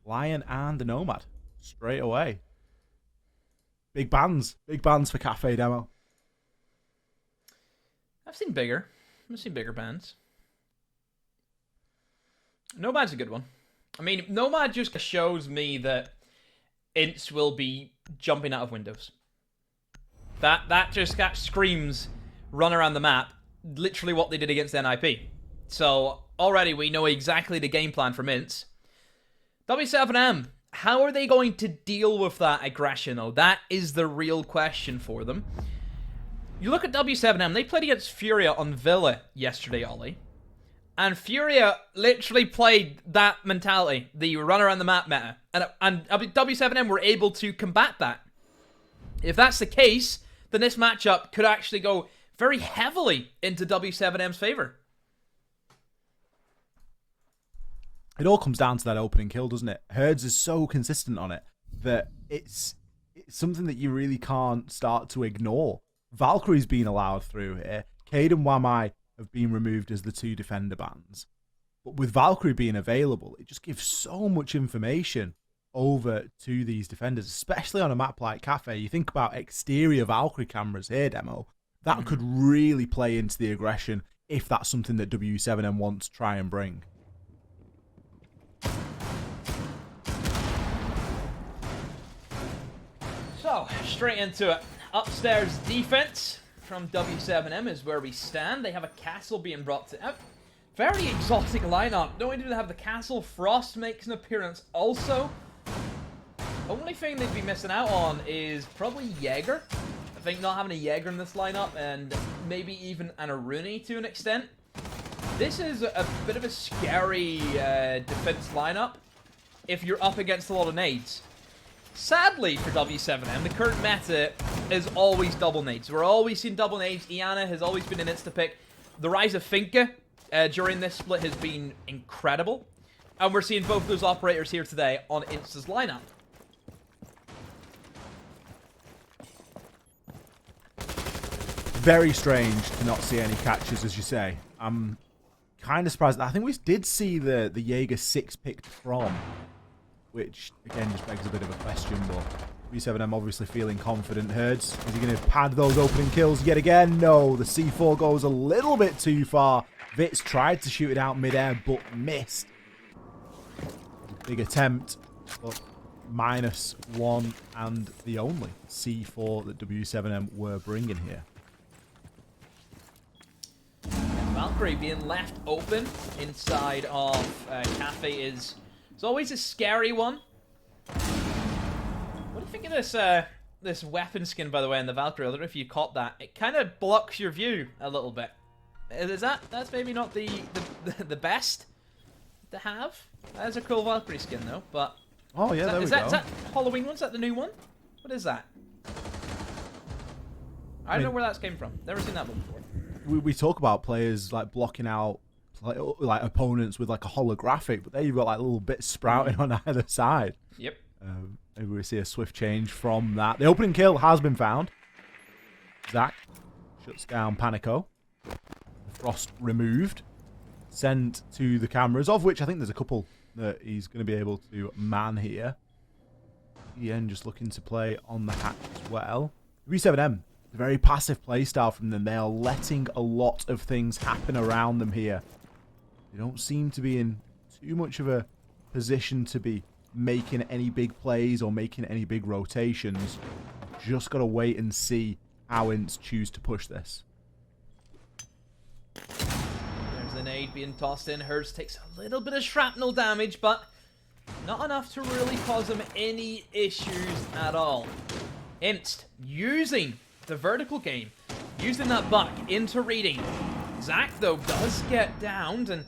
Lion and the Nomad straight away. Big bands for Cafe Demo. I've seen bigger bands. Nomad's a good one. I mean, Nomad just shows me that INTZ will be jumping out of windows. That screams run around the map, literally what they did against NIP. So already we know exactly the game plan from INTZ. W7M, how are they going to deal with that aggression though? That is the real question for them. You look at W7M, they played against Furia on Villa yesterday, Ollie. And Furia literally played that mentality, the run around the map meta. And W7M were able to combat that. If that's the case, then this matchup could actually go very heavily into W7M's favor. It all comes down to that opening kill, doesn't it? Herds is so consistent on it that it's something that you really can't start to ignore. Valkyrie's been allowed through here. Cade and Wamai have been removed as the two defender bans. But with Valkyrie being available, it just gives so much information over to these defenders, especially on a map like Cafe. You think about exterior Valkyrie cameras here, Demo. That could really play into the aggression if that's something that W7M wants to try and bring. So, straight into it. Upstairs defense from W7M is where we stand. They have a castle being brought to out. Very exotic lineup. Not only do they have the castle, Frost makes an appearance also. Only thing they'd be missing out on is probably Jaeger. I think not having a Jaeger in this lineup, and maybe even an Aruni to an extent. This is a bit of a scary defense lineup if you're up against a lot of nades. Sadly for W7M, the current meta is always double nades. We're always seeing double nades. Iana has always been an insta-pick. The rise of Finka during this split has been incredible. And we're seeing both those operators here today on INTZ's lineup. Very strange to not see any catches, as you say. I'm kind of surprised. I think we did see the Jaeger 6 picked from, which again just begs a bit of a question, but W7M obviously feeling confident. Herds, is he going to pad those opening kills yet again? No, the C4 goes a little bit too far. Vitz tried to shoot it out midair, but missed. Big attempt, but -1 and the only C4 that W7M were bringing here. Valkyrie being left open inside of Cafe is always a scary one. What do you think of this this weapon skin, by the way, in the Valkyrie? I don't know if you caught that. It kind of blocks your view a little bit. That's maybe not the best to have. That is a cool Valkyrie skin though. But oh yeah, there we go. Is that Halloween one? Is that the new one? What is that? I don't know where that came from. Never seen that one before. We talk about players like blocking out like opponents with like a holographic, but there you've got like little bits sprouting on either side. Yep. Maybe we see a swift change from that. The opening kill has been found. Zach shuts down Panico. Frost removed. Sent to the cameras, of which I think there's a couple that he's going to be able to man here. EN just looking to play on the hatch as well. W7M. A very passive playstyle from them. They are letting a lot of things happen around them here. They don't seem to be in too much of a position to be making any big plays or making any big rotations. Just got to wait and see how INTZ choose to push this. There's an nade being tossed in. Hers takes a little bit of shrapnel damage, but not enough to really cause them any issues at all. INTZ using the vertical game, using that buck into reading. Zach, though, does get downed, and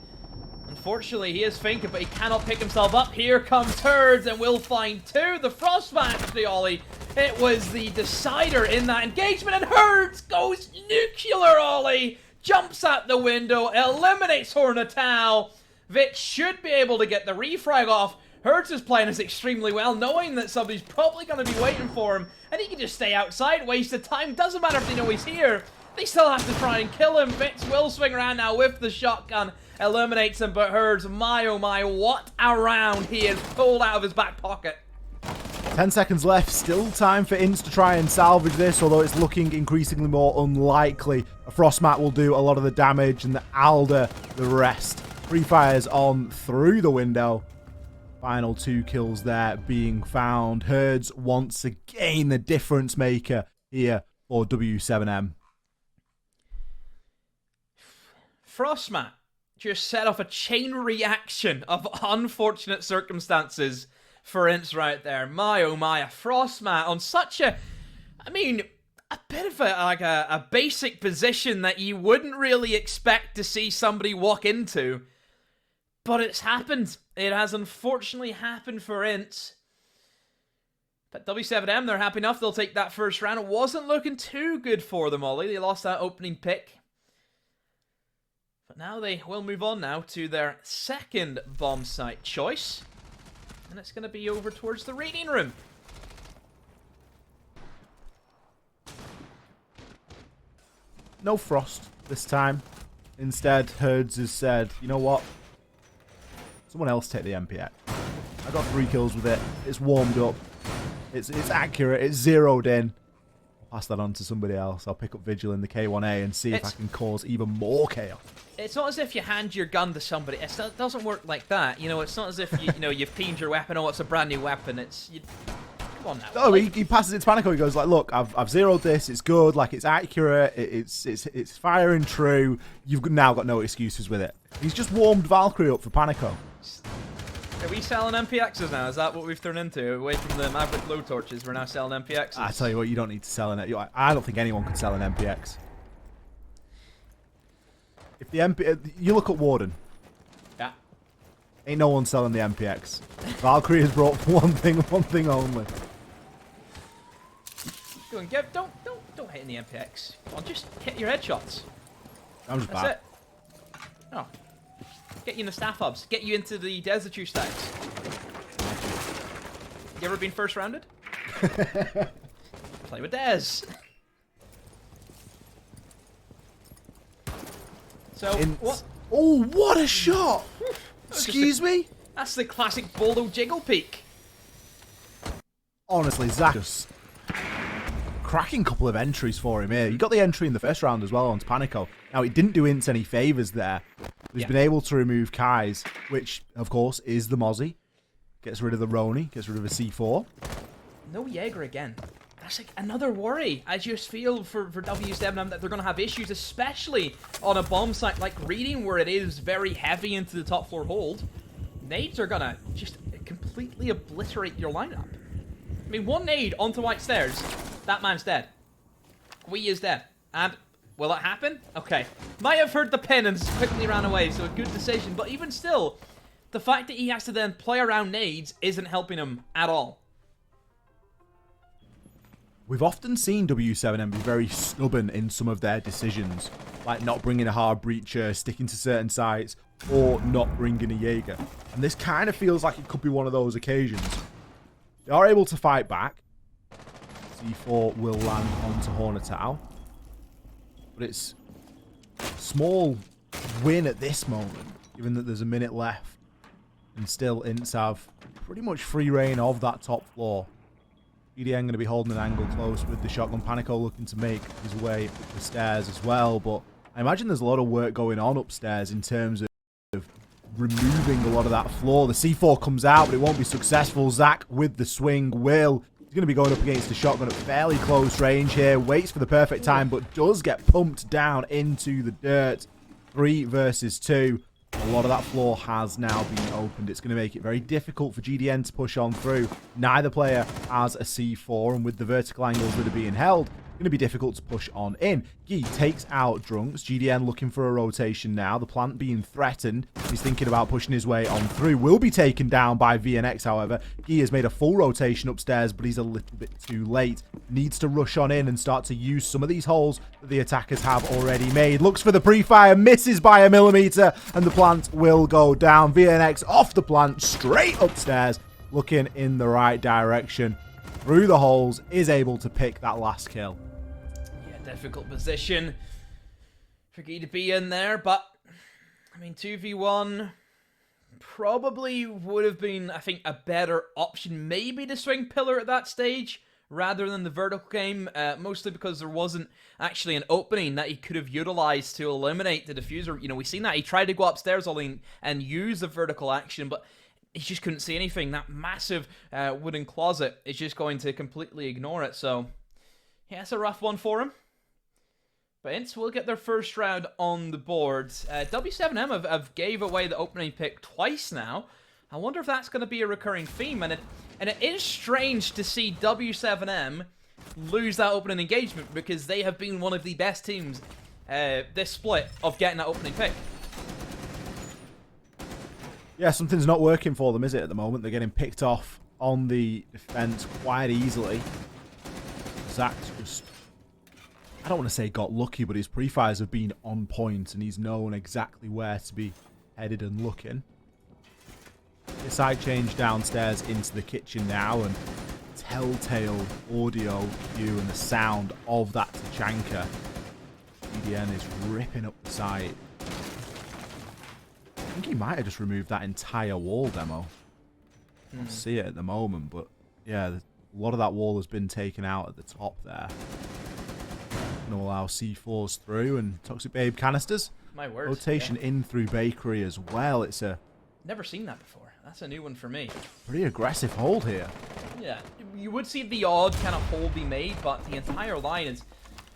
unfortunately he is thinking, but he cannot pick himself up. Here comes Herds, and we'll find two. The Frostman, actually, Ollie. It was the decider in that engagement, and Herds goes nuclear, Ollie. Jumps at the window, eliminates Hornatau. Vitz should be able to get the refrag off. Hertz is playing this extremely well, knowing that somebody's probably going to be waiting for him, and he can just stay outside, waste the time. Doesn't matter if they know he's here. They still have to try and kill him. Vitz will swing around now with the shotgun, eliminates him, but Herds, my oh my, what a round he has pulled out of his back pocket. 10 seconds left. Still time for INTZ to try and salvage this, although it's looking increasingly more unlikely. A Frostmat will do a lot of the damage, and the Alder the rest. Free fires on through the window. Final 2 kills there being found. Herds once again the difference maker here for W7M. Frostmat just set off a chain reaction of unfortunate circumstances for INTZ right there. My oh my, a Frostmat on such a, I mean, a bit of a basic position that you wouldn't really expect to see somebody walk into. But it's happened. It has unfortunately happened for INTZ. But W7M, they're happy enough. They'll take that first round. It wasn't looking too good for them, Ollie. They lost that opening pick. But now they will move on now to their second bomb site choice. And it's going to be over towards the reading room. No Frost this time. Instead, Herds has said, you know what? Someone else take the MPX. I got 3 kills with it. It's warmed up. It's accurate. It's zeroed in. I'll pass that on to somebody else. I'll pick up Vigil in the K1A and see if I can cause even more chaos. It's not as if you hand your gun to somebody. It doesn't work like that. You know, it's not as if you've peened your weapon. Oh, it's a brand new weapon. Come on now. No, he passes it to Panico. He goes like, "Look, I've zeroed this. It's good. Like it's accurate. It's firing true. You've now got no excuses with it." He's just warmed Valkyrie up for Panico. Are we selling MPXs now? Is that what we've turned into? Away from the Maverick low torches, we're now selling MPXs. I tell you what, you don't need to sell an. I don't think anyone could sell an MPX. If the you look at Warden. Yeah. Ain't no one selling the MPX. Valkyrie has brought one thing only. Go and give. Don't hit in the MPX. I'll just hit your headshots. I'm just That's bad. it. Oh. Get you in the staff hubs. Get you into the Desertu stacks. You ever been first rounded? Play with Dez. So, what? Oh, what a shot! Excuse me? That's the classic Boldo jiggle peek. Honestly, Zach just cracking couple of entries for him here. He got the entry in the first round as well onto Panico. Now, he didn't do INTZ any favours there. He's been able to remove Kai's, which, of course, is the Mozzie. Gets rid of the Roni, gets rid of a C4. No Jaeger again. That's like another worry. I just feel for W7M that they're going to have issues, especially on a bomb site like Reading, where it is very heavy into the top floor hold. Nades are going to just completely obliterate your lineup. I mean, one nade onto White Stairs, that man's dead. Kui is dead. And will that happen? Okay. Might have heard the pin and quickly ran away, so a good decision. But even still, the fact that he has to then play around nades isn't helping him at all. We've often seen W7M be very stubborn in some of their decisions, like not bringing a hard breacher, sticking to certain sites, or not bringing a Jaeger. And this kind of feels like it could be one of those occasions. They are able to fight back. C4 will land onto Hornetau. But it's a small win at this moment, given that there's a minute left. And still, INTZ have pretty much free reign of that top floor. GDN going to be holding an angle close with the shotgun. Panico looking to make his way up the stairs as well. But I imagine there's a lot of work going on upstairs in terms of removing a lot of that floor. The C4 comes out, but it won't be successful. Zach with the swing will. He's going to be going up against the shotgun at fairly close range here. Waits for the perfect time, but does get pumped down into the dirt. 3 versus 2. A lot of that floor has now been opened. It's going to make it very difficult for GDN to push on through. Neither player has a C4, and with the vertical angles that are being held, it's going to be difficult to push on in. Guy takes out Drunks. GDN looking for a rotation now. The plant being threatened. He's thinking about pushing his way on through. Will be taken down by VNX, however. Guy has made a full rotation upstairs, but he's a little bit too late. Needs to rush on in and start to use some of these holes that the attackers have already made. Looks for the pre-fire, misses by a millimeter, and the plant will go down. VNX off the plant, straight upstairs, looking in the right direction. Through the holes, is able to pick that last kill. Yeah, difficult position for Guy to be in there, but I mean, 2v1 probably would have been, I think, a better option. Maybe to swing pillar at that stage rather than the vertical game, mostly because there wasn't actually an opening that he could have utilized to eliminate the diffuser. You know, we've seen that. He tried to go upstairs and use the vertical action, but he just couldn't see anything. That massive wooden closet is just going to completely ignore it. So, yeah, it's a rough one for him. But INTZ will get their first round on the board. W7M have gave away the opening pick twice now. I wonder if that's going to be a recurring theme. And it is strange to see W7M lose that opening engagement because they have been one of the best teams this split of getting that opening pick. Yeah, something's not working for them, is it, at the moment? They're getting picked off on the defense quite easily. Zach's just, I don't want to say got lucky, but his pre-fires have been on point and he's known exactly where to be headed and looking. The side change downstairs into the kitchen now, and telltale audio cue and the sound of that Tachanka. EDN is ripping up the site. I think he might have just removed that entire wall demo. I don't see it at the moment, but yeah, a lot of that wall has been taken out at the top there. Going to allow C4s through and Toxic Babe canisters. My word. Rotation in through bakery as well. It's a never seen that before. That's a new one for me. pretty aggressive hold here. Yeah, you would see the odd kind of hold be made, but the entire line is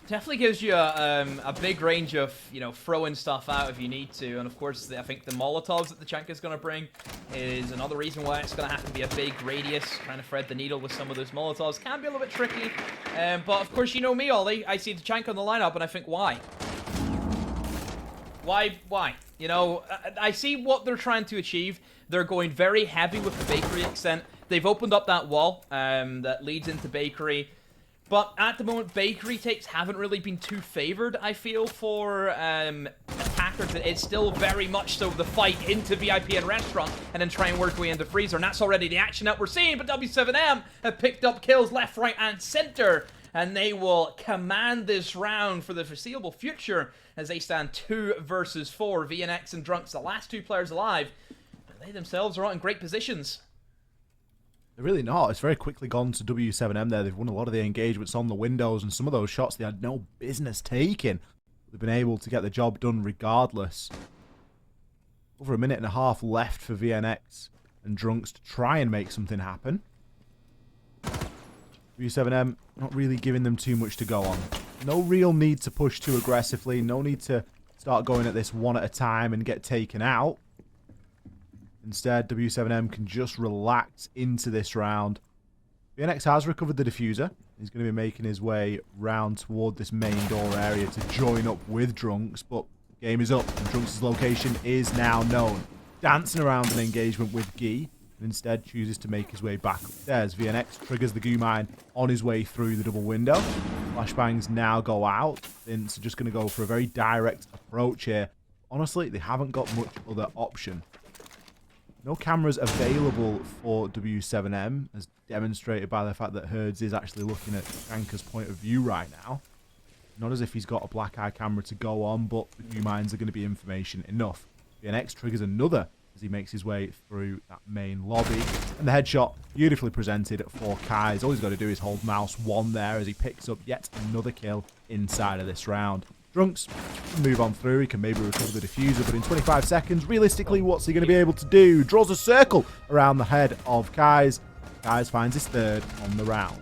definitely gives you a big range of, you know, throwing stuff out if you need to. And of course, I think the Molotovs that the Tachanka is going to bring is another reason why it's going to have to be a big radius. Trying to thread the needle with some of those Molotovs can be a little bit tricky. But of course, you know me, Ollie. I see the Tachanka on the lineup and I think, why? Why? You know, I see what they're trying to achieve. They're going very heavy with the bakery extent. They've opened up that wall that leads into bakery. But at the moment, bakery takes haven't really been too favored, I feel, for attackers. It's still very much so the fight into VIP and restaurant and then try and work away into freezer. And that's already the action that we're seeing. But W7M have picked up kills left, right, and center. And they will command this round for the foreseeable future as they stand 2 versus 4. VNX and Drunks, the last 2 players alive. But they themselves are not in great positions. They're really not. It's very quickly gone to W7M there. They've won a lot of the engagements on the windows, and some of those shots they had no business taking. They've been able to get the job done regardless. Over a minute and a half left for VNX and Drunks to try and make something happen. W7M not really giving them too much to go on. No real need to push too aggressively. No need to start going at this one at a time and get taken out. Instead, W7M can just relax into this round. VNX has recovered the diffuser. He's going to be making his way round toward this main door area to join up with Drunks, but game is up and Drunks' location is now known. Dancing around an engagement with Guy, and instead chooses to make his way back upstairs. VNX triggers the goo mine on his way through the double window. Flashbangs now go out. INTZ are just going to go for a very direct approach here. Honestly, they haven't got much other option. No cameras available for W7M, as demonstrated by the fact that Herds is actually looking at Tachanka's point of view right now. Not as if he's got a black eye camera to go on, but the goo mines are going to be information enough. VNX triggers another as he makes his way through that main lobby. And the headshot, beautifully presented for Kai's. All he's got to do is hold mouse 1 there as he picks up yet another kill inside of this round. Drunks can move on through. He can maybe recover the diffuser, but in 25 seconds, realistically, what's he going to be able to do? Draws a circle around the head of Kai's. Kai's finds his 3rd on the round.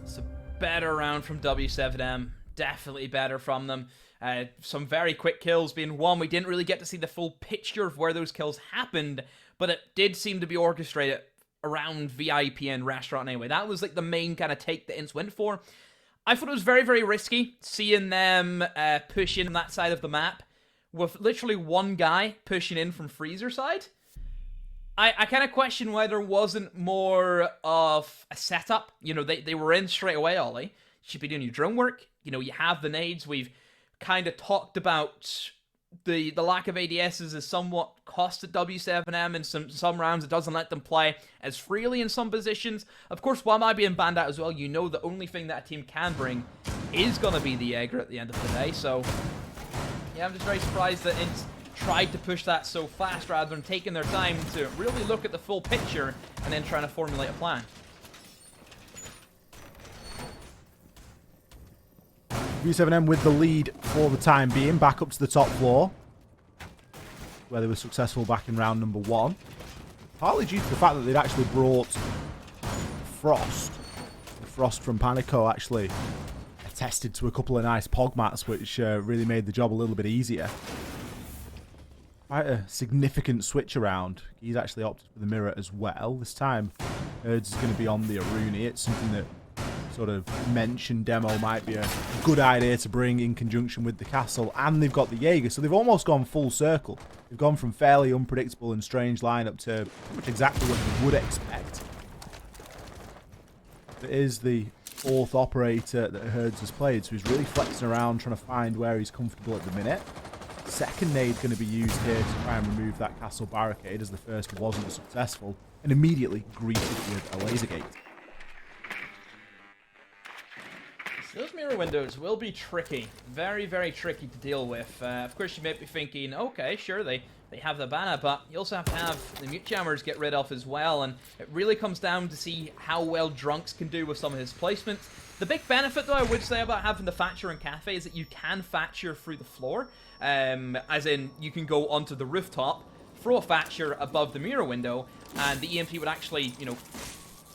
It's a better round from W7M. Definitely better from them. Some very quick kills being won. We didn't really get to see the full picture of where those kills happened, but it did seem to be orchestrated around VIP and restaurant anyway. That was like the main kind of take that INTZ went for. I thought it was very, very risky seeing them push in on that side of the map with literally one guy pushing in from freezer side. I kind of question why there wasn't more of a setup. You know, they were in straight away, Ollie. You should be doing your drone work. You know, you have the nades. We've kind of talked about the lack of ADSs has somewhat costed W7M in some rounds. It doesn't let them play as freely in some positions. Of course, while I'm being banned out as well, you know the only thing that a team can bring is going to be the Jaeger at the end of the day. So Yeah, I'm just very surprised that INTZ tried to push that so fast rather than taking their time to really look at the full picture and then trying to formulate a plan. W7M with the lead for the time being, back up to the top floor, where they were successful back in round number 1. Partly due to the fact that they'd actually brought Frost. The Frost from Panico actually attested to a couple of nice pog mats, which really made the job a little bit easier. Quite a significant switch around. He's actually opted for the mirror as well. This time, Herds is going to be on the Aruni. It's something that sort of mentioned demo might be a good idea to bring in conjunction with the castle, and they've got the Jaeger, so they've almost gone full circle. They've gone from fairly unpredictable and strange lineup to pretty much exactly what you would expect. It is the 4th operator that Herds has played, so he's really flexing around trying to find where he's comfortable at the minute. Second nade going to be used here to try and remove that castle barricade, as the first wasn't successful, and immediately greeted with a laser gate. Those mirror windows will be tricky. Very, very tricky to deal with. Of course, you might be thinking, okay, sure, they have the banner, but you also have to have the mute jammers get rid of as well, and it really comes down to see how well Drunks can do with some of his placements. The big benefit, though, I would say about having the Thatcher and Cafe is that you can Thatcher through the floor, as in you can go onto the rooftop, throw a Thatcher above the mirror window, and the EMP would actually, you know,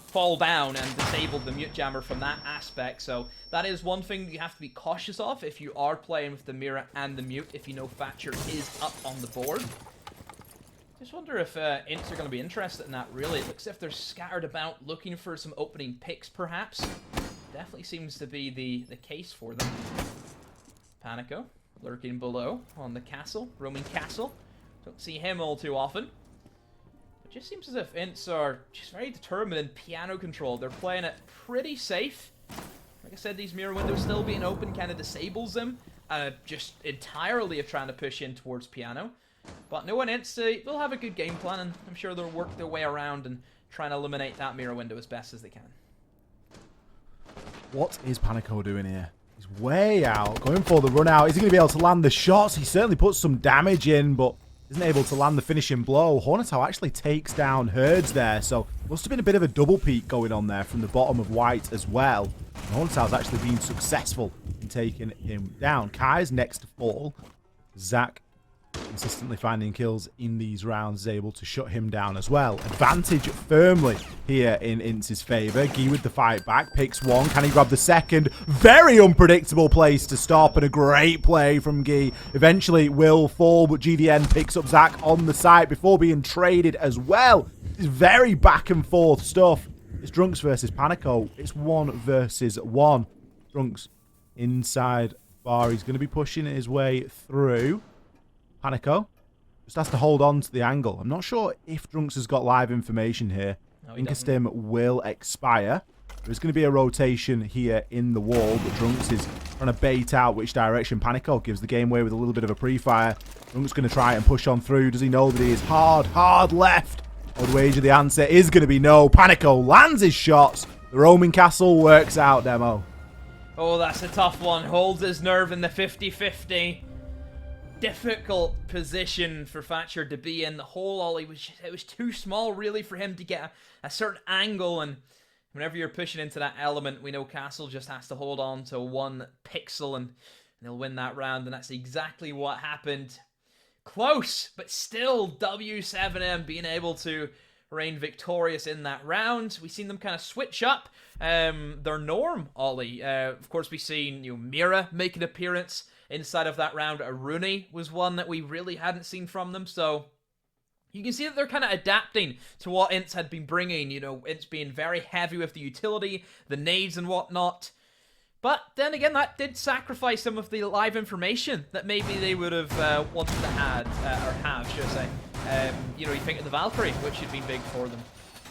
fall down and disable the mute jammer from that aspect. So that is one thing you have to be cautious of if you are playing with the mirror and the mute, if you know Thatcher is up on the board. Just wonder if INTZ are going to be interested in that, really. It looks as if they're scattered about looking for some opening picks, perhaps. Definitely seems to be the case for them. Panico lurking below on the castle, roaming castle. Don't see him all too often. It just seems as if INTZ are just very determined in piano control. They're playing it pretty safe. Like I said, these mirror windows still being open kind of disables them. Just entirely of trying to push in towards piano. But no one INTZ, they'll have a good game plan, and I'm sure they'll work their way around and try and eliminate that mirror window as best as they can. What is Panico doing here? He's way out, going for the run out. Is he going to be able to land the shots? He certainly puts some damage in, but isn't able to land the finishing blow. Hornetau actually takes down Herds there, so must have been a bit of a double peak going on there from the bottom of White as well. Hornetau's actually been successful in taking him down. Kai's next to fall. Zach, consistently finding kills in these rounds, is able to shut him down as well. Advantage firmly here in INTZ's favour. Guy with the fight back, picks one. Can he grab the second? Very unpredictable place to stop, and a great play from Guy. Eventually will fall, but GDN picks up Zach on the site before being traded as well. It's very back and forth stuff. It's Drunks versus Panico. It's 1 versus 1. Drunks inside bar. He's going to be pushing his way through. Panico just has to hold on to the angle. I'm not sure if Drunks has got live information here. No, Inkastim will expire. There's going to be a rotation here in the wall, but Drunks is trying to bait out which direction. Panico gives the game away with a little bit of a pre-fire. Drunks going to try and push on through. Does he know that he is hard left? I would wager the answer is going to be no. Panico lands his shots. The roaming castle works out, Demo. Oh, that's a tough one. Holds his nerve in the 50-50. Difficult position for Thatcher to be in. The whole ollie it was too small really for him to get a certain angle, and whenever you're pushing into that element, we know Castle just has to hold on to 1 pixel and they'll win that round, and that's exactly what happened. Close, but still W7M being able to reign victorious in that round. We've seen them kind of switch up their norm ollie. Of course, we've seen Mira make an appearance inside of that round. Aruni was one that we really hadn't seen from them, so you can see that they're kind of adapting to what INTZ had been bringing. INTZ being very heavy with the utility, the nades and whatnot. But then again, that did sacrifice some of the live information that maybe they would have wanted to have, should I say. You think of the Valkyrie, which had been big for them.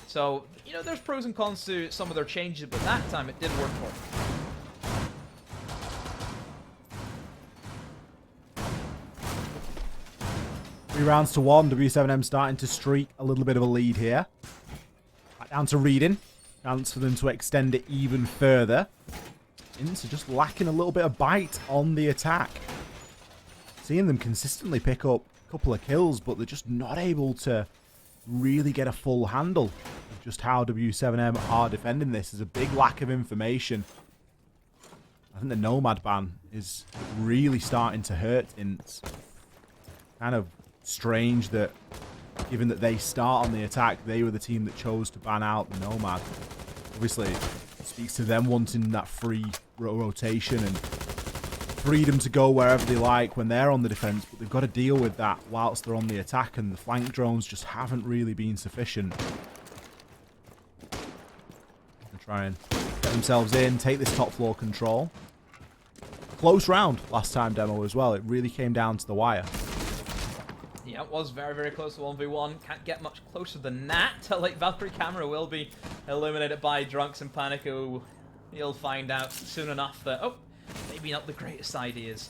So, there's pros and cons to some of their changes, but that time it did work for them. 3 rounds to 1. W7M starting to streak a little bit of a lead here. Back down to reading. Chance for them to extend it even further. INTZ just lacking a little bit of bite on the attack. seeing them consistently pick up a couple of kills, but they're just not able to really get a full handle of just how W7M are defending this. There's a big lack of information. I think the Nomad ban is really starting to hurt INTZ. Kind of strange that, given that they start on the attack, they were the team that chose to ban out the Nomad. Obviously, it speaks to them wanting that free rotation and freedom to go wherever they like when they're on the defense, but they've got to deal with that whilst they're on the attack, and the flank drones just haven't really been sufficient. They're trying to get themselves in, take this top floor control. Close round last time demo as well. It really came down to the wire. Yeah, it was very, very close to 1v1. Can't get much closer than that. Like, Valkyrie camera will be eliminated by Drunks and Panico. You'll find out soon enough that, oh, maybe not the greatest ideas.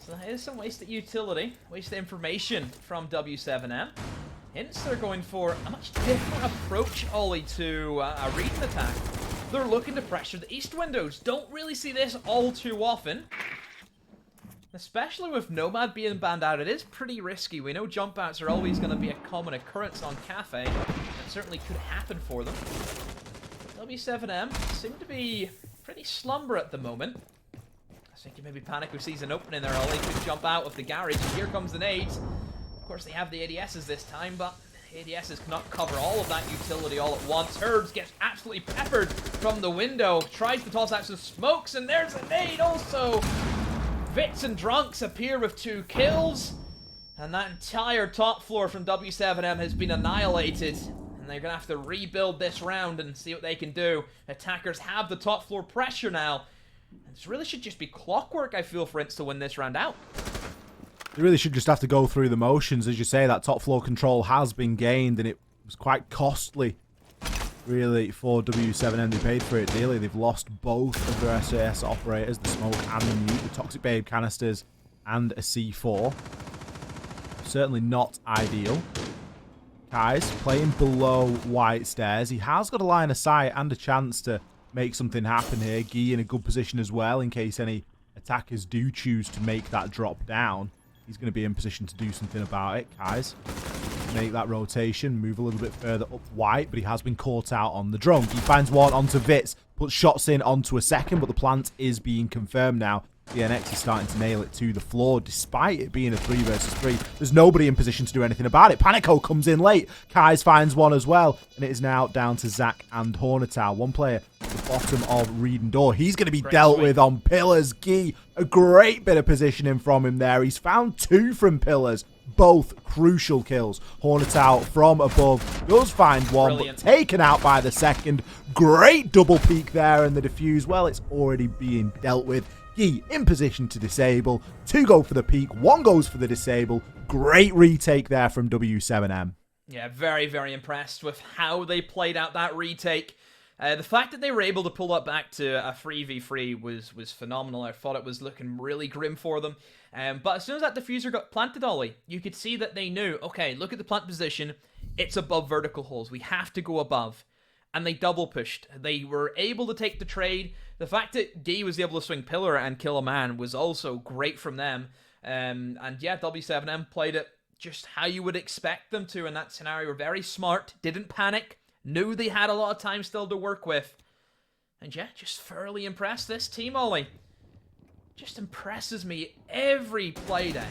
So here's some wasted utility, wasted information from W7M. INTZ are going for a much different approach, Ollie, to a reading attack. They're looking to pressure the east windows. Don't really see this all too often. Especially with Nomad being banned out, it is pretty risky. We know jump outs are always going to be a common occurrence on Cafe. It certainly could happen for them. W7M seem to be pretty slumber at the moment. I was thinking maybe Panic who sees an opening there, Ollie could jump out of the garage, and here comes the nades. Of course, they have the ADSs this time, but ADSs cannot cover all of that utility all at once. Herbs gets absolutely peppered from the window, tries to toss out some smokes, and there's a nade also. Vits and Drunks appear with 2 kills, and that entire top floor from W7M has been annihilated. And they're going to have to rebuild this round and see what they can do. Attackers have the top floor pressure now. This really should just be clockwork, I feel, for INTZ to win this round out. They really should just have to go through the motions. As you say, that top floor control has been gained, and it was quite costly, really, for W7M. They paid for it dearly. They've lost both of their SAS operators, the smoke and the mute, the Toxic Babe canisters, and a C4. Certainly not ideal. Kai's playing below white stairs. He has got a line of sight and a chance to make something happen here. Guy in a good position as well in case any attackers do choose to make that drop down. He's going to be in position to do something about it. Kai's make that rotation, move a little bit further up white, but he has been caught out on the drone. He finds one onto Vits, puts shots in onto a second, but the plant is being confirmed now. DNX is starting to nail it to the floor, despite it being a 3 versus 3. There's nobody in position to do anything about it. Panico comes in late. Kai's finds one as well, and it is now down to Zach and Hornetow. One player at the bottom of Reed and Door. He's going to be dealt with on Pillars. Guy, a great bit of positioning from him there. He's found 2 from Pillars. Both crucial kills. Hornetow from above does find one, but taken out by the second. Great double peek there, and the defuse, well, it's already being dealt with. Guy in position to disable. 2 go for the peak, 1 goes for the disable. Great retake there from W7M. Yeah, very, very impressed with how they played out that retake. The fact that they were able to pull that back to a 3v3 was phenomenal. I thought it was looking really grim for them. But as soon as that diffuser got planted, Ollie, you could see that they knew, okay, look at the plant position. It's above vertical holes. We have to go above. And they double pushed. They were able to take the trade. The fact that Guy was able to swing pillar and kill a man was also great from them. And yeah, W7M played it just how you would expect them to in that scenario. Were very smart, didn't panic, knew they had a lot of time still to work with. And yeah, just thoroughly impressed. This team, Ollie, just impresses me every playday.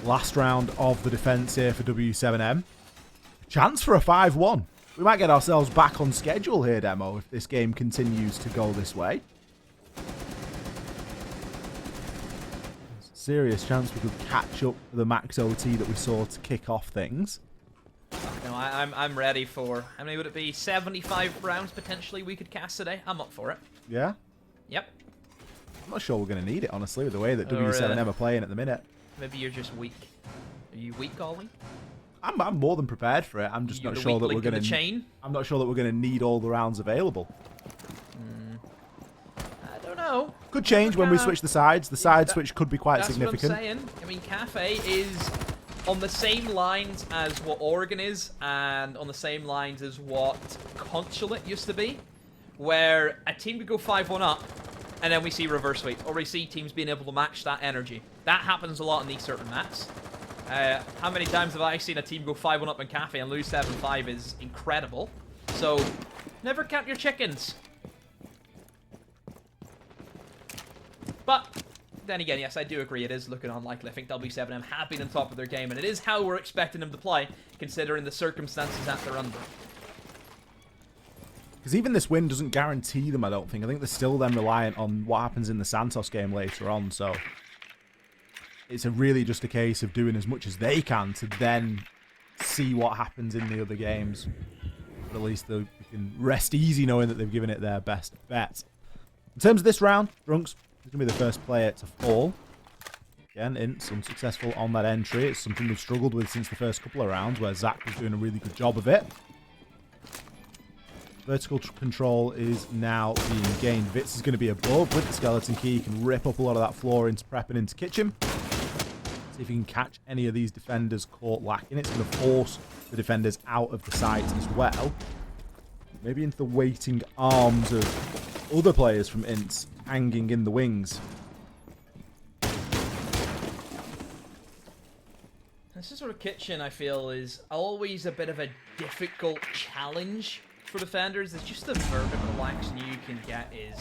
Last round of the defense here for W7M. Chance for a 5-1. We might get ourselves back on schedule here, Demo, if this game continues to go this way. Serious chance we could catch up to the max OT that we saw to kick off things. No, I'm ready for, how many would it be? 75 rounds potentially we could cast today. I'm up for it. Yeah? Yep. I'm not sure we're going to need it, honestly, with the way that W7M are playing at the minute. Maybe you're just weak. Are you weak, Ollie? I'm more than prepared for it. I'm just not sure that we're going to. I'm not sure that we're going to need all the rounds available. I don't know. Could change when we switch the sides. The side switch could be quite significant. That's what I'm saying. I mean, Cafe is on the same lines as what Oregon is, and on the same lines as what Consulate used to be. where a team could go 5-1 up, and then we see reverse sweep, or we see teams being able to match that energy. That happens a lot in these certain maps. How many times have I seen a team go 5-1 up in Cafe and lose 7-5 is incredible. So, never count your chickens. But, then again, yes, I do agree, it is looking unlikely. I think W7M have been on top of their game, and it is how we're expecting them to play, considering the circumstances that they're under. Because even this win doesn't guarantee them, I don't think. I think they're still then reliant on what happens in the Santos game later on, so it's really just a case of doing as much as they can to then see what happens in the other games. But at least they can rest easy knowing that they've given it their best bet. In terms of this round, Drunks is going to be the first player to fall. Again, INTZ unsuccessful on that entry. It's something they've struggled with since the first couple of rounds, where Zach was doing a really good job of it. Vertical control is now being gained. Vitz is going to be above with the skeleton key. He can rip up a lot of that floor into prep and into kitchen. See if he can catch any of these defenders caught lacking. It's going to force the defenders out of the site as well. Maybe into the waiting arms of other players from INTZ hanging in the wings. This sort of kitchen, I feel, is always a bit of a difficult challenge for defenders. It's just the vertical action you can get is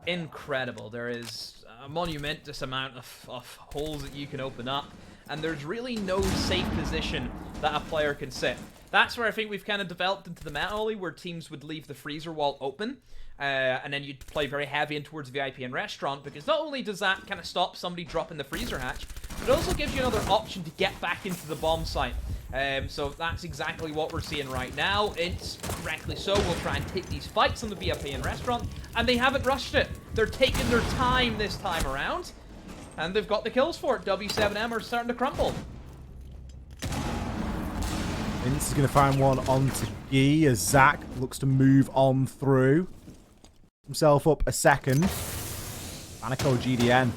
incredible. There is a monumentous amount of holes that you can open up, and there's really no safe position that a player can sit. That's where I think we've kind of developed into the meta, Ollie, where teams would leave the freezer wall open, and then you'd play very heavy in towards VIP and restaurant, because not only does that kind of stop somebody dropping the freezer hatch, but it also gives you another option to get back into the bomb site. So that's exactly what we're seeing right now. It's correctly so. We'll try and take these fights on the VIP and restaurant, and they haven't rushed it. They're taking their time this time around, and they've got the kills for it. W7M are starting to crumble. INTZ is going to find one onto Guy as Zach looks to move on through. Himself up a second. Panico GDN.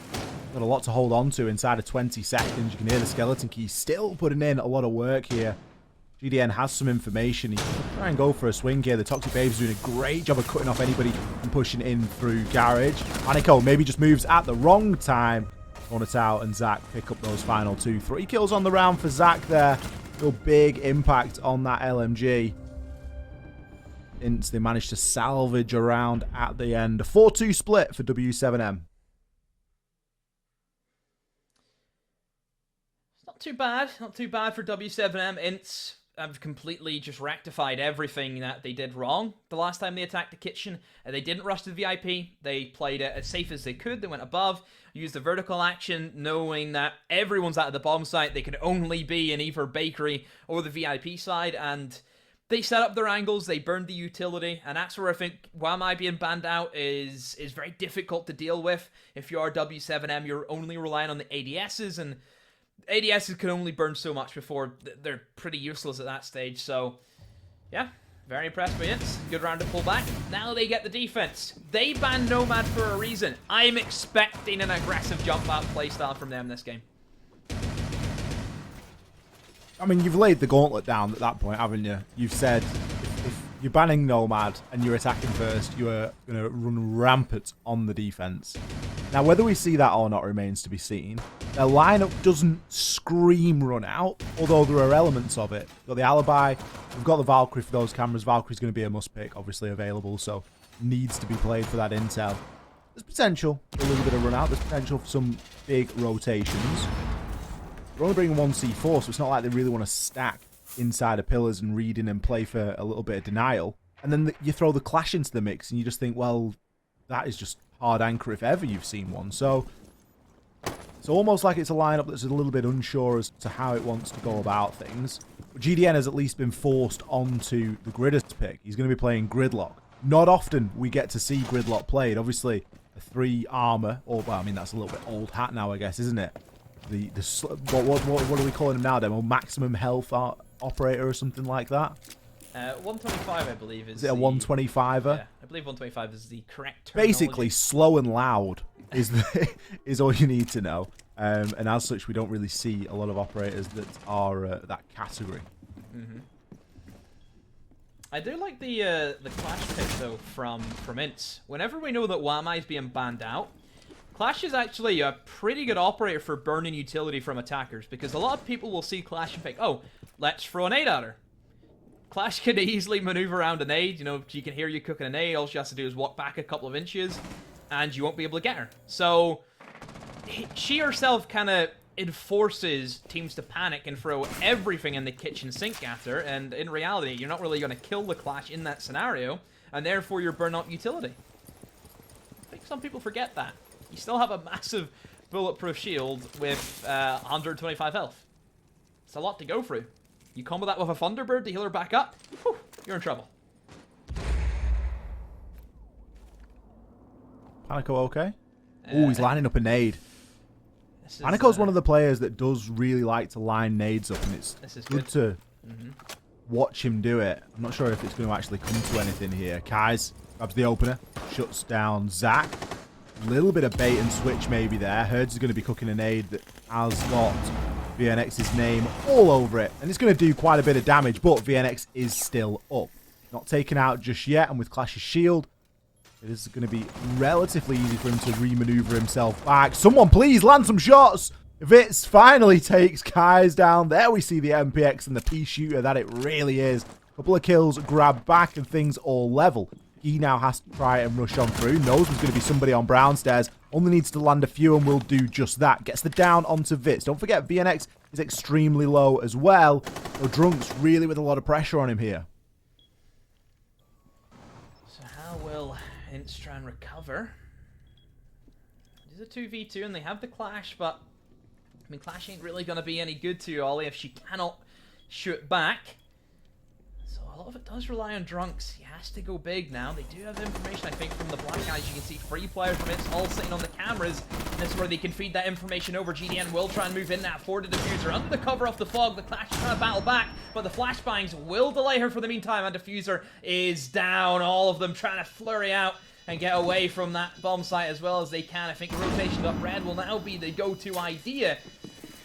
Got a lot to hold on to inside of 20 seconds. You can hear the skeleton key still putting in a lot of work here. GDN has some information. He can try and go for a swing here. The Toxic Babe's doing a great job of cutting off anybody and pushing in through Garage. Panico maybe just moves at the wrong time. Monotau and Zach pick up those final 2. 3 kills on the round for Zach there. Real big impact on that LMG. INTZ, they managed to salvage a round at the end. A 4-2 split for W7M. Not too bad for W7M. INTZ have completely just rectified everything that they did wrong the last time they attacked the kitchen. They didn't rush to the VIP. They played it as safe as they could. They went above, used the vertical action, knowing that everyone's out of the bomb site. They could only be in either bakery or the VIP side, and they set up their angles. They burned the utility, and that's where I think Wamai being banned out is very difficult to deal with. If you are W7M, you're only relying on the ADSs, and ADSs can only burn so much before they're pretty useless at that stage. So, yeah, very impressed by it. Good round to pull back. Now they get the defense. They banned Nomad for a reason. I'm expecting an aggressive jump out playstyle from them this game. I mean, you've laid the gauntlet down at that point, haven't you? You've said if you're banning Nomad and you're attacking first, you are going to run rampant on the defense. Now, whether we see that or not remains to be seen. Their lineup doesn't scream run out, although there are elements of it. We've got the Alibi, we've got the Valkyrie for those cameras. Valkyrie's going to be a must pick, obviously available, so needs to be played for that intel. There's potential for a little bit of run out. There's potential for some big rotations. They're only bringing 1 C4, so it's not like they really want to stack inside of pillars and read in and play for a little bit of denial. And then you throw the Clash into the mix, and you just think, well, that is just hard anchor if ever you've seen one. So it's almost like it's a lineup that's a little bit unsure as to how it wants to go about things. But GDN has at least been forced onto the Gridders pick. He's going to be playing Gridlock. Not often we get to see Gridlock played. Obviously, a 3 armor, or well, I mean that's a little bit old hat now, I guess, isn't it? What are we calling him now, Demo? Maximum health operator or something like that? 125, I believe, is it a 125er? Yeah, I believe 125 is the correct terminology. Basically, slow and loud is all you need to know. And as such, we don't really see a lot of operators that are that category. I do like the Clash pick though from INTZ. Whenever we know that Wamai is being banned out, Clash is actually a pretty good operator for burning utility from attackers, because a lot of people will see Clash and think, oh, let's throw a nade at her. Clash can easily maneuver around a nade. You know, she can hear you cooking a nade. All she has to do is walk back a couple of inches, and you won't be able to get her. So she herself kind of enforces teams to panic and throw everything in the kitchen sink at her, and in reality, you're not really going to kill the Clash in that scenario, and therefore you're burn out utility. I think some people forget that. You still have a massive bulletproof shield with 125 health. It's a lot to go through. You combo that with a Thunderbird to heal her back up, whew, you're in trouble. Panico okay? Oh, he's lining up a nade. Is, Panico's one of the players that does really like to line nades up, and it's good to watch him do it. I'm not sure if it's going to actually come to anything here. Kai's grabs the opener, shuts down Zach. A little bit of bait and switch maybe there. Herds is going to be cooking a nade that has got VNX's name all over it, and it's going to do quite a bit of damage, but VNX is still up. Not taken out just yet, and with Clash's shield, it is going to be relatively easy for him to re-maneuver himself back. Someone please land some shots! Vitz finally takes Kai's down. There we see the MPX and the P-shooter that it really is. A couple of kills, grab back, and things all level. He now has to try and rush on through. Knows there's going to be somebody on brown stairs. Only needs to land a few and will do just that. Gets the down onto Vitz. Don't forget, VNX is extremely low as well. So Drunk's really with a lot of pressure on him here. So how will INTZ try and recover? It is a 2v2 and they have the Clash, but I mean, Clash ain't really going to be any good to you, Ollie, if she cannot shoot back. So a lot of it does rely on Drunks. He has to go big now. They do have information, I think, from the black guys. You can see 3 players from INTZ all sitting on the cameras. And this is where they can feed that information over. GDN will try and move in that for the diffuser. Under the cover of the fog, the Clash is trying to battle back, but the flashbangs will delay her for the meantime, and diffuser is down. All of them trying to flurry out and get away from that bomb site as well as they can. I think rotation up red will now be the go-to idea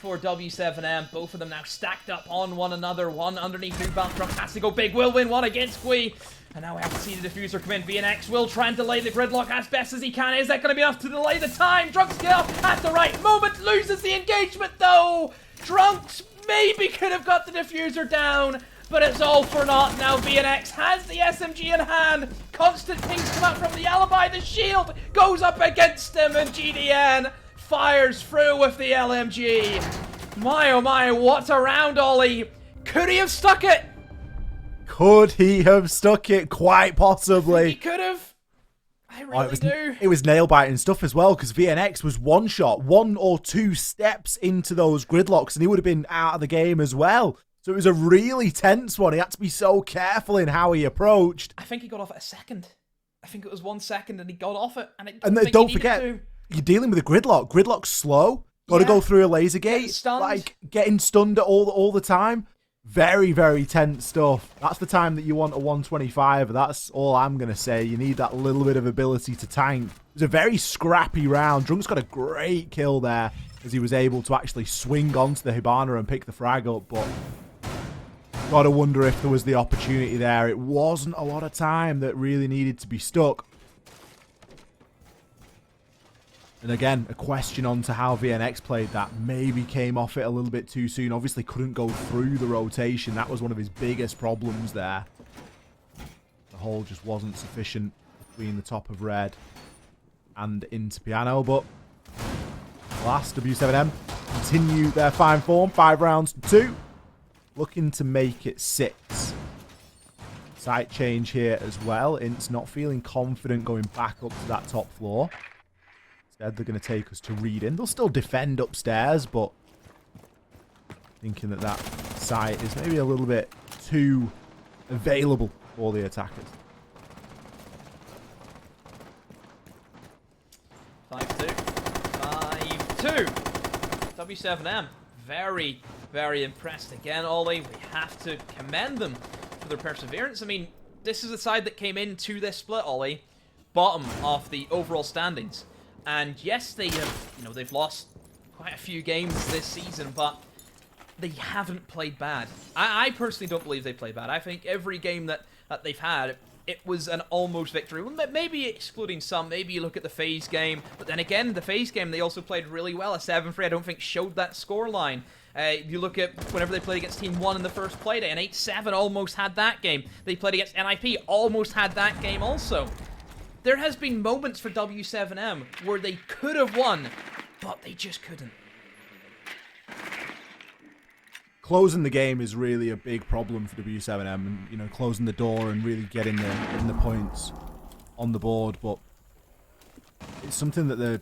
for W7M. Both of them now stacked up on one another. One underneath Newbound. Drunk has to go big. Will win one against Gui. And now we have to see the diffuser come in. VNX will try and delay the gridlock as best as he can. Is that going to be enough to delay the time? Drunk's get up at the right moment. Loses the engagement though. Drunks maybe could have got the diffuser down, but it's all for naught. Now VNX has the SMG in hand. Constant pings come out from the alibi. The shield goes up against him, and GDN fires through with the LMG. My oh my, what a round, Ollie. Could he have stuck it? Could he have stuck it? Quite possibly. He could have. I really do. It was nail-biting stuff as well, because VNX was one shot, 1 or 2 steps into those gridlocks, and he would have been out of the game as well. So it was a really tense one. He had to be so careful in how he approached. I think he got off at a second. I think it was 1 second and he got off it. And don't forget, you're dealing with a gridlock. Gridlock's slow. Got to go through a laser gate. Like, getting stunned all the time. Very, very tense stuff. That's the time that you want a 125. That's all I'm going to say. You need that little bit of ability to tank. It was a very scrappy round. Drunk's got a great kill there as he was able to actually swing onto the Hibana and pick the frag up. But gotta wonder if there was the opportunity there. It wasn't a lot of time that really needed to be stuck. And again, a question on to how VNX played that. Maybe came off it a little bit too soon. Obviously couldn't go through the rotation. That was one of his biggest problems there. The hole just wasn't sufficient between the top of red and into piano. But last, W7M continue their fine form. 5 rounds to 2. Looking to make it 6. Site change here as well. INTZ not feeling confident going back up to that top floor. Instead, they're going to take us to read-in. They'll still defend upstairs, but thinking that that site is maybe a little bit too available for the attackers. 5-2. 5-2. W7M. Very, very impressed again, Ollie. We have to commend them for their perseverance. I mean, this is a side that came into this split, Ollie, bottom of the overall standings. And yes, they have, they've lost quite a few games this season, but they haven't played bad. I personally don't believe they played bad. I think every game that that they've had, it was an almost victory. Maybe excluding some, maybe you look at the FaZe game, but then again, the FaZe game, they also played really well. A 7-3, I don't think, showed that scoreline. You look at whenever they played against Team 1 in the first Playday, and 8-7 almost had that game. They played against NIP, almost had that game also. There has been moments for W7M where they could have won, but they just couldn't. Closing the game is really a big problem for W7M, and you know, closing the door and really getting the points on the board. But it's something that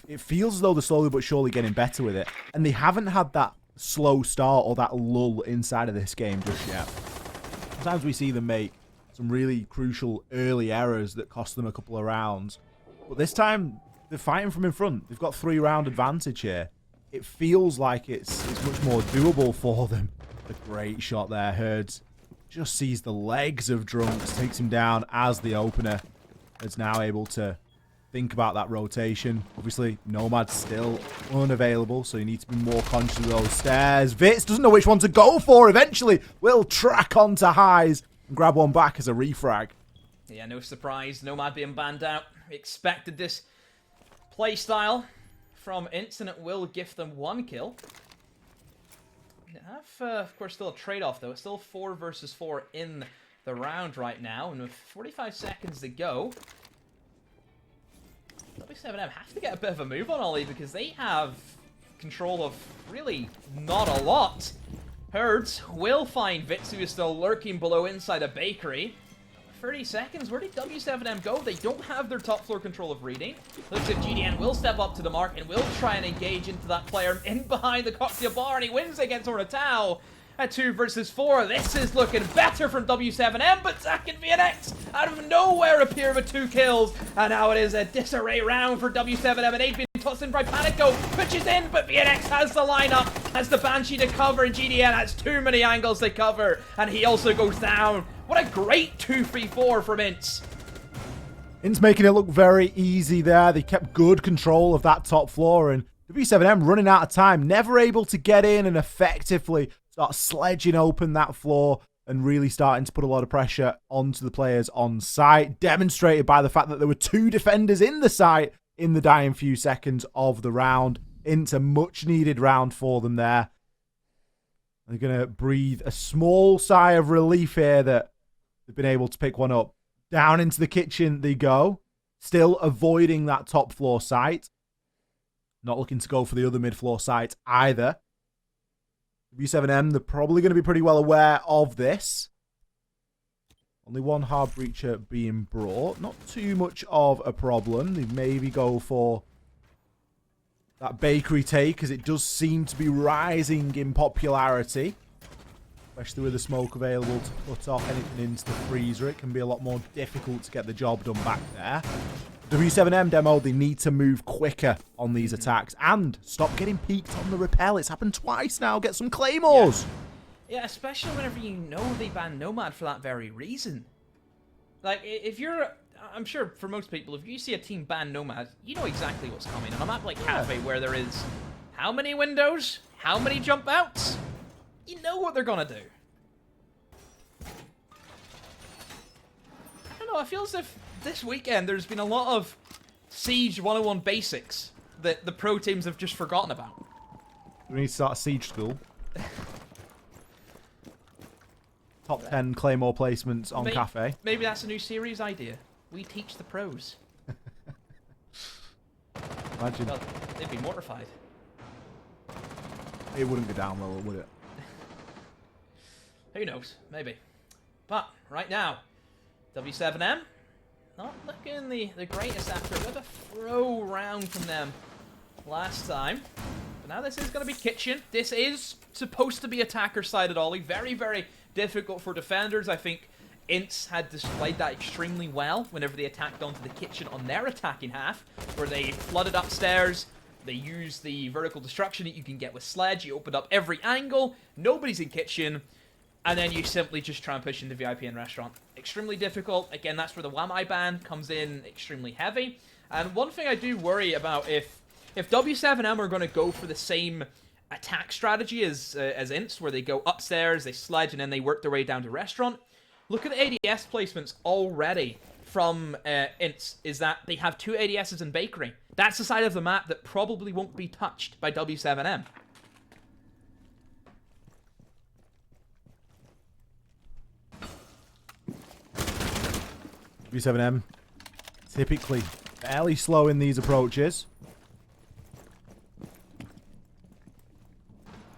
it feels as though they're slowly but surely getting better with it, and they haven't had that slow start or that lull inside of this game just yet. Sometimes we see them make some really crucial early errors that cost them a couple of rounds, but this time they're fighting from in front. They've got 3-round advantage here. It feels like it's much more doable for them. A great shot there. Herds just sees the legs of Drunks, takes him down as the opener is now able to think about that rotation. Obviously, Nomad's still unavailable, so you need to be more conscious of those stairs. Vitz doesn't know which one to go for. Eventually, will track onto highs and grab one back as a refrag. Yeah, no surprise. Nomad being banned out. We expected this playstyle from INTZ, and it will gift them 1 kill. They have, of course, still a trade-off, though. It's still 4 versus 4 in the round right now, and with 45 seconds to go, W7M have to get a bit of a move on Ollie, because they have control of really not a lot. Herds will find Vitz, who is still lurking below inside a bakery. 30 seconds, where did W7M go? They don't have their top floor control of reading. Looks like GDN will step up to the mark and will try and engage into that player in behind the cocktail bar, and he wins against Ornatao. At 2 versus 4, this is looking better from W7M, but Zach and VNX out of nowhere appear with 2 kills, and now it is a disarray round for W7M, and they've been tossed in by Panico, pitches in, but VNX has the lineup, has the Banshee to cover, and GDN has too many angles to cover, and he also goes down. What a great 2-3-4 from INTZ. INTZ making it look very easy there. They kept good control of that top floor, and W7M running out of time, never able to get in and effectively start sledging open that floor and really starting to put a lot of pressure onto the players on site, demonstrated by the fact that there were 2 defenders in the site in the dying few seconds of the round. INTZ a much needed round for them there. They're going to breathe a small sigh of relief here that they've been able to pick one up. Down into the kitchen they go, still avoiding that top floor site. Not looking to go for the other mid-floor site either. W7M, they're probably going to be pretty well aware of this. Only 1 hard breacher being brought. Not too much of a problem. They maybe go for that bakery take, as it does seem to be rising in popularity. Especially with the smoke available to put off anything into the freezer. It can be a lot more difficult to get the job done back there. W7M demo, they need to move quicker on these attacks and stop getting peeked on the rappel. It's happened twice now. Get some claymores. Yeah, especially whenever you know they banned Nomad for that very reason. Like, if you're... I'm sure for most people, if you see a team ban Nomad, you know exactly what's coming. And I'm at, like, Cafe, where there is how many windows? How many jump outs? You know what they're gonna do. I don't know, I feel as if this weekend there's been a lot of Siege 101 basics that the pro teams have just forgotten about. We need to start a Siege school. Top 10 Claymore placements on Cafe. Maybe that's a new series idea. We teach the pros. Imagine. Well, they'd be mortified. It wouldn't go down well, would it? Who knows? Maybe. But, right now, W7M, not looking the greatest after a bit of a throw round from them last time. But now this is going to be kitchen. This is supposed to be attacker-sided Ollie. Very, very difficult for defenders. I think INTZ had displayed that extremely well whenever they attacked onto the kitchen on their attacking half, where they flooded upstairs. They used the vertical destruction that you can get with Sledge. You opened up every angle. Nobody's in kitchen. And then you simply just try and push into VIP and restaurant. Extremely difficult. Again, that's where the Wamai ban comes in extremely heavy. And one thing I do worry about, if W7M are going to go for the same attack strategy as INTZ, where they go upstairs, they sledge, and then they work their way down to restaurant, Look at the ADS placements already from INTZ, is that they have 2 ADSs in Bakery. That's the side of the map that probably won't be touched by W7M. W7M typically fairly slow in these approaches.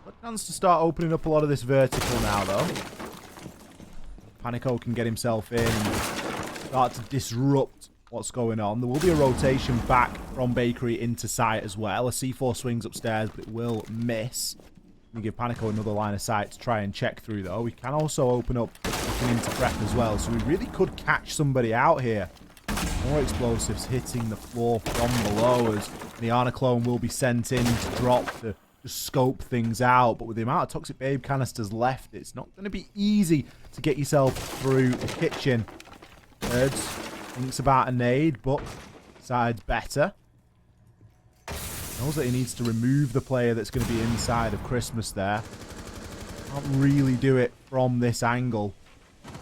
Got a chance to start opening up a lot of this vertical now, though. Panico can get himself in and start to disrupt what's going on. There will be a rotation back from Bakery into sight as well. A C4 swings upstairs, but it will miss. We give Panico another line of sight to try and check through, though. We can also open up looking into prep as well, so we really could catch somebody out here. More explosives hitting the floor from below as the Ana clone will be sent in to drop to just scope things out. But with the amount of Toxic Babe canisters left, it's not going to be easy to get yourself through the kitchen. Birds thinks about a nade, but decides better. Knows that he needs to remove the player that's going to be inside of Christmas there. Can't really do it from this angle.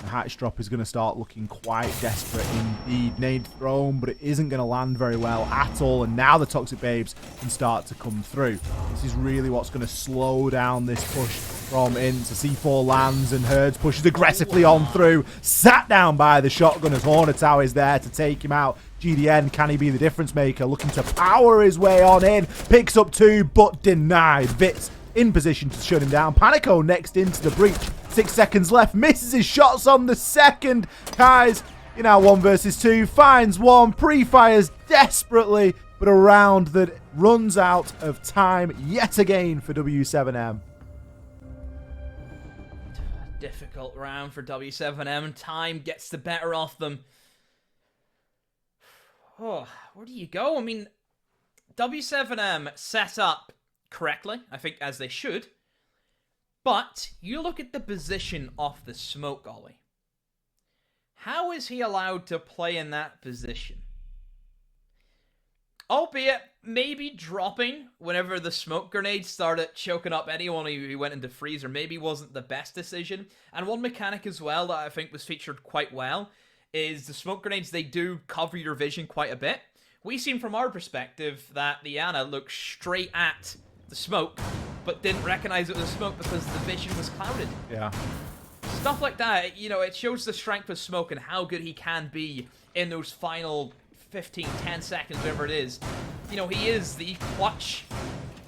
The hatch drop is going to start looking quite desperate indeed. Nade thrown, but it isn't going to land very well at all. And now the Toxic Babes can start to come through. This is really what's going to slow down this push from INTZ. C4 lands and Herds pushes aggressively on through. Sat down by the shotgun as Hornetow is there to take him out. GDN, can he be the difference maker? Looking to power his way on in. Picks up 2, but denied. Vitz in position to shut him down. Panico next into the breach. 6 seconds left. Misses his shots on the second. Kai's in our 1 versus 2. Finds one. Pre-fires desperately, but a round that runs out of time yet again for W7M. Difficult round for W7M. Time gets the better of them. Oh, where do you go? I mean, W7M set up correctly, I think, as they should. But you look at the position of the smoke, Ollie. How is he allowed to play in that position? Albeit, maybe dropping whenever the smoke grenade started choking up anyone who went into freezer maybe wasn't the best decision. And one mechanic as well that I think was featured quite well is the smoke grenades, they do cover your vision quite a bit. We seen from our perspective that the Ana looked straight at the smoke, but didn't recognize it was smoke because the vision was clouded. Yeah. Stuff like that, you know, it shows the strength of Smoke and how good he can be in those final 15, 10 seconds, whatever it is. You know, he is the clutch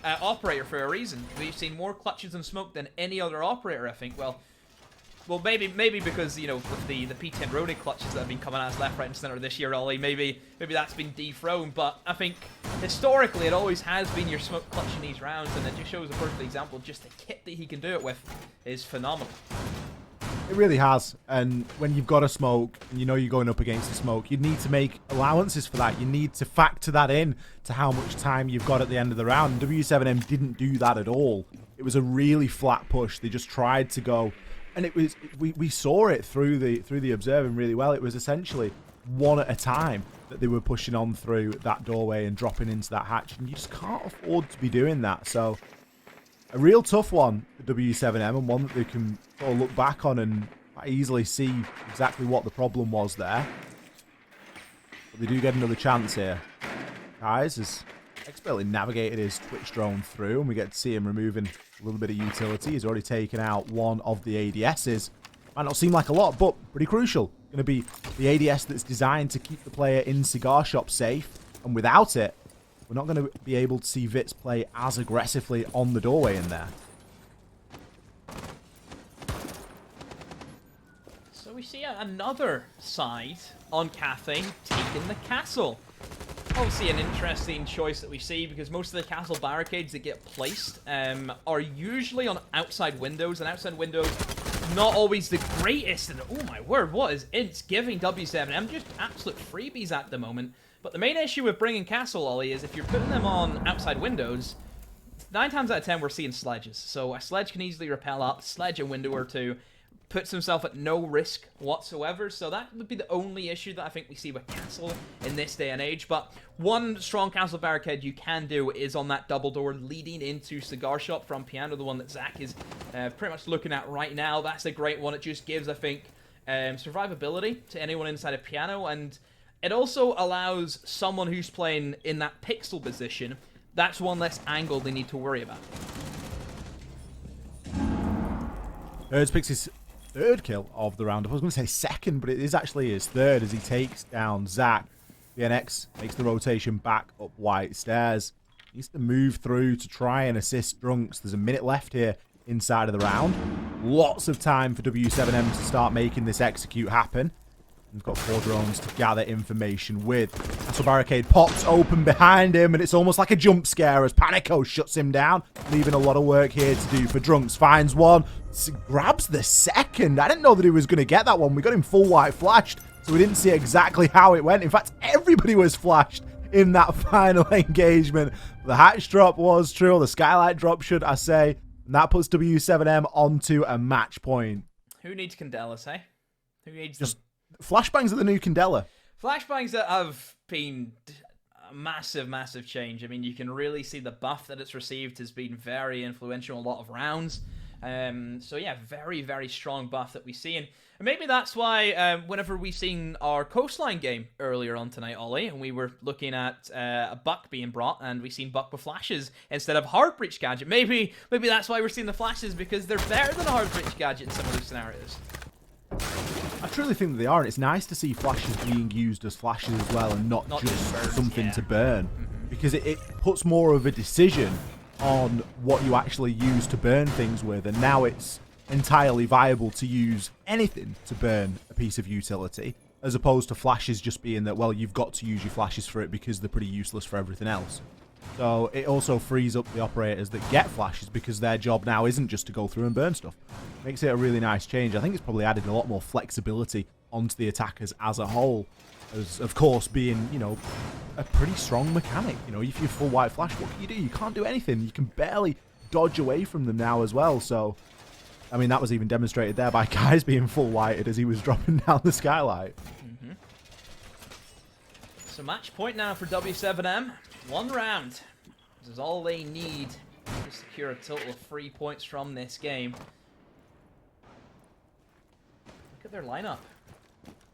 operator for a reason. We've seen more clutches in Smoke than any other operator, I think. Well, maybe because, you know, with the P10 Ronin clutches that have been coming at us left, right, and center this year, Ollie, maybe that's been dethroned. But I think historically it always has been your Smoke clutch in these rounds, and it just shows a perfect example. Just the kit that he can do it with is phenomenal. It really has. And when you've got a smoke and you know you're going up against a smoke, you need to make allowances for that. You need to factor that in to how much time you've got at the end of the round. W7M didn't do that at all. It was a really flat push. They just tried to go, and it was we saw it through the observing really well. It was essentially one at a time that they were pushing on through that doorway and dropping into that hatch, and you just can't afford to be doing that. So a real tough one for W7M, and one that they can sort of look back on and easily see exactly what the problem was there. But they do get another chance here. Guys has expertly navigated his Twitch drone through, and we get to see him removing a little bit of utility. He's already taken out one of the ADSs. Might not seem like a lot, but pretty crucial. Going to be the ADS that's designed to keep the player in Cigar Shop safe, and without it, we're not going to be able to see Vitz play as aggressively on the doorway in there. So we see another side on Cathay taking the castle. Obviously an interesting choice that we see, because most of the castle barricades that get placed are usually on outside windows, and outside windows not always the greatest. And oh my word, what is INTZ giving W7M? Just absolute freebies at the moment. But the main issue with bringing castle, Ollie, is if you're putting them on outside windows, 9 times out of 10 we're seeing sledges. So a sledge can easily rappel up, sledge a window or two, puts himself at no risk whatsoever. So that would be the only issue that I think we see with castle in this day and age. But one strong castle barricade you can do is on that double door leading into Cigar Shop from Piano, the one that Zach is pretty much looking at right now. That's a great one. It just gives, I think, survivability to anyone inside a piano, and it also allows someone who's playing in that pixel position, that's one less angle they need to worry about. Erdz picks his third kill of the round. I was going to say second, but it is actually his third as he takes down Zach. BNX makes the rotation back up White Stairs. Needs to move through to try and assist Drunks. There's a minute left here inside of the round. Lots of time for W7M to start making this execute happen. He's got 4 drones to gather information with. Castle Barricade pops open behind him, and it's almost like a jump scare as Panico shuts him down, leaving a lot of work here to do for Drunks. Finds one, grabs the second. I didn't know that he was going to get that one. We got him full white flashed, so we didn't see exactly how it went. In fact, everybody was flashed in that final engagement. The hatch drop was true, the skylight drop, should I say, and that puts W7M onto a match point. Who needs Candelas, hey? Who needs just flashbangs are the new Candela. Flashbangs that have been a massive, massive change. I mean, you can really see the buff that it's received has been very influential in a lot of rounds. So yeah, very, very strong buff that we see. And maybe that's why whenever we seen our coastline game earlier on tonight, Ollie, and we were looking at a Buck being brought, and we seen Buck with flashes instead of hard breach gadget. Maybe that's why we're seeing the flashes, because they're better than a hard breach gadget in some of those scenarios. I truly think that they are, and it's nice to see flashes being used as flashes as well, and not just burns, something to burn, because it puts more of a decision on what you actually use to burn things with, and now it's entirely viable to use anything to burn a piece of utility, as opposed to flashes just being that, well, you've got to use your flashes for it because they're pretty useless for everything else. So it also frees up the operators that get flashes, because their job now isn't just to go through and burn stuff. Makes it a really nice change. I think it's probably added a lot more flexibility onto the attackers as a whole, as of course being, you know, a pretty strong mechanic. You know, if you're full white flash, what can you do? You can't do anything. You can barely dodge away from them now as well. So, I mean, that was even demonstrated there by Kai's being full whited as he was dropping down the skylight. So match point now for W7M. 1 round. This is all they need to secure a total of 3 points from this game. Look at their lineup.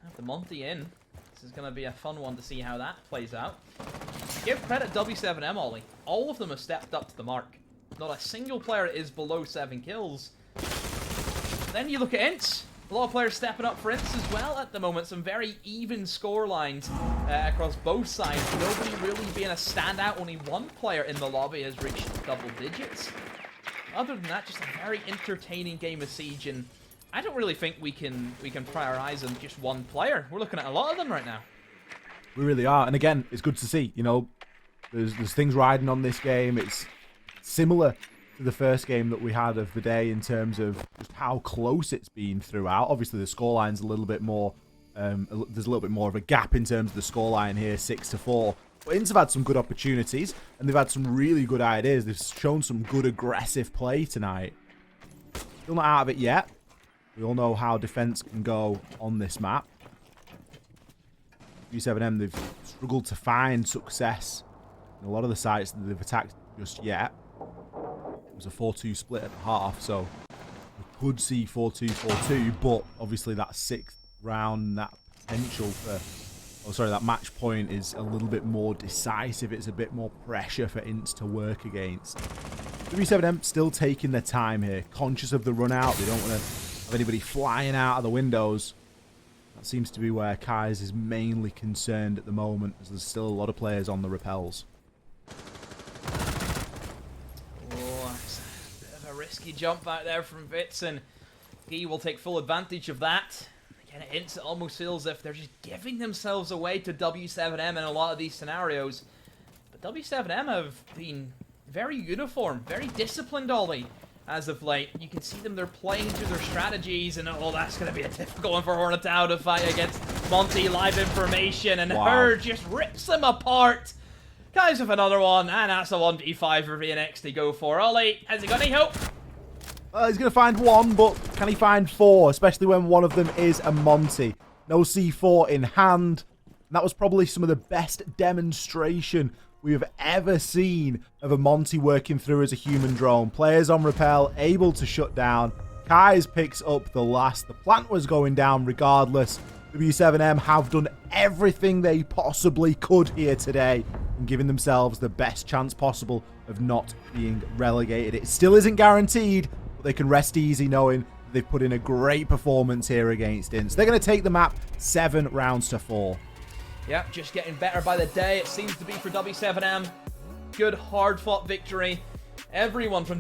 Have the Monty in. This is going to be a fun one to see how that plays out. Give credit W7M, Ollie. All of them have stepped up to the mark. Not a single player is below 7 kills. Then you look at INTZ. A lot of players stepping up for INTZ as well at the moment. Some very even score lines across both sides. Nobody really being a standout. Only 1 player in the lobby has reached double digits. Other than that, just a very entertaining game of Siege, and I don't really think we can prioritize on just 1 player. We're looking at a lot of them right now. We really are, and again, it's good to see. You know, there's things riding on this game. It's similar to the first game that we had of the day in terms of just how close it's been throughout. Obviously, the scoreline's a little bit more. There's a little bit more of a gap in terms of the scoreline here, 6-4. But INTZ have had some good opportunities, and they've had some really good ideas. They've shown some good aggressive play tonight. Still not out of it yet. We all know how defense can go on this map. W7M, they've struggled to find success in a lot of the sites that they've attacked just yet. It was a 4-2 split at the half, so we could see 4-2, 4-2, but obviously that 6th round, that potential for, that match point is a little bit more decisive. It's a bit more pressure for INTZ to work against. W7M still taking their time here, conscious of the run out. They don't want to have anybody flying out of the windows. That seems to be where Kai's is mainly concerned at the moment, as there's still a lot of players on the rappels. Risky jump out there from Vitz, and he will take full advantage of that. Again, it almost feels as if they're just giving themselves away to W7M in a lot of these scenarios. But W7M have been very uniform, very disciplined, Ollie, as of late. You can see them, they're playing through their strategies, and oh, that's going to be a difficult one for Hornetau to fight against Monty. Live information, and her just rips them apart. Guys with another one, and that's a 1v5 for VNX to go for. Ollie, has he got any hope? He's going to find 1, but can he find 4? Especially when one of them is a Monty. No C4 in hand. And that was probably some of the best demonstration we have ever seen of a Monty working through as a human drone. Players on rappel, able to shut down. Kai's picks up the last. The plant was going down regardless. W7M have done everything they possibly could here today and giving themselves the best chance possible of not being relegated. It still isn't guaranteed, but they can rest easy knowing they've put in a great performance here against INTZ. They're going to take the map 7 rounds to 4. Yeah, just getting better by the day, it seems to be for W7M. Good, hard-fought victory. Everyone from